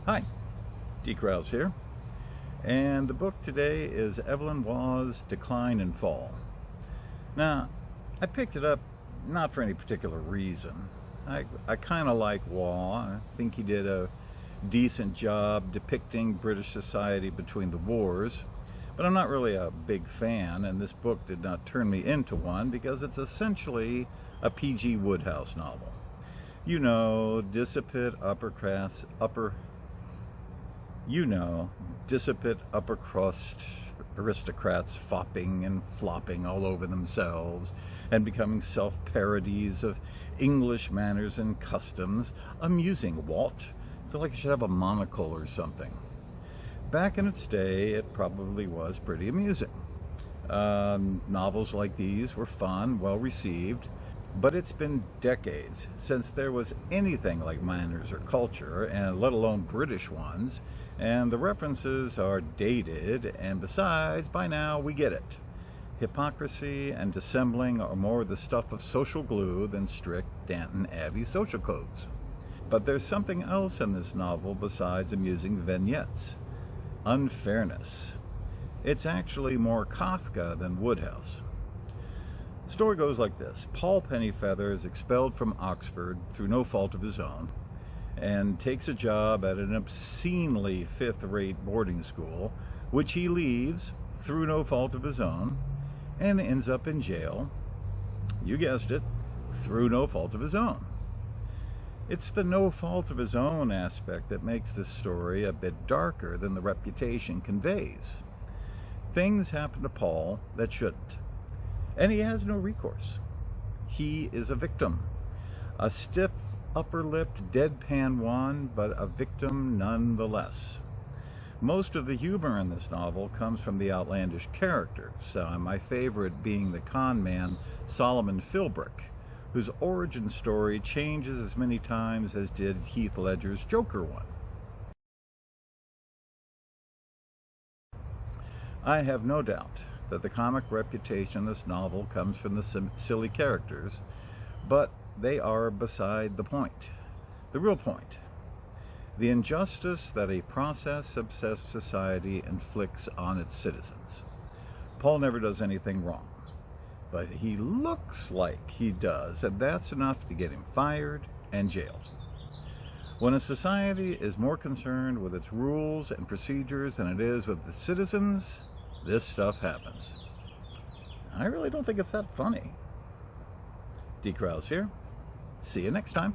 Hi, D. Krause here, and the book today is Evelyn Waugh's Decline and Fall. Now, I picked it up not for any particular reason. I kind of like Waugh. I think he did a decent job depicting British society between the wars, but I'm not really a big fan, and this book did not turn me into one because it's essentially a P.G. Wodehouse novel. You know, dissipate upper crust aristocrats fopping and flopping all over themselves and becoming self-parodies of English manners and customs. Amusing, Walt. I feel like I should have a monocle or something. Back in its day, it probably was pretty amusing. Novels like these were fun, well received, but it's been decades since there was anything like manners or culture, and let alone British ones, and the references are dated, and besides, by now we get it. Hypocrisy and dissembling are more the stuff of social glue than strict Downton Abbey social codes. But there's something else in this novel besides amusing vignettes. Unfairness. It's actually more Kafka than Wodehouse. The story goes like this. Paul Pennyfeather is expelled from Oxford through no fault of his own and takes a job at an obscenely fifth-rate boarding school, which he leaves through no fault of his own and ends up in jail, you guessed it, through no fault of his own. It's the no fault of his own aspect that makes this story a bit darker than the reputation conveys. Things happen to Paul that shouldn't, and he has no recourse. He is a victim, a stiff, upper-lipped, deadpan one, but a victim nonetheless. Most of the humor in this novel comes from the outlandish characters, my favorite being the con man Solomon Philbrick, whose origin story changes as many times as did Heath Ledger's Joker one. I have no doubt that the comic reputation in this novel comes from the silly characters, but they are beside the point. The real point. The injustice that a process-obsessed society inflicts on its citizens. Paul never does anything wrong, but he looks like he does, and that's enough to get him fired and jailed. When a society is more concerned with its rules and procedures than it is with the citizens, this stuff happens. I really don't think it's that funny. D. Krause here. See you next time.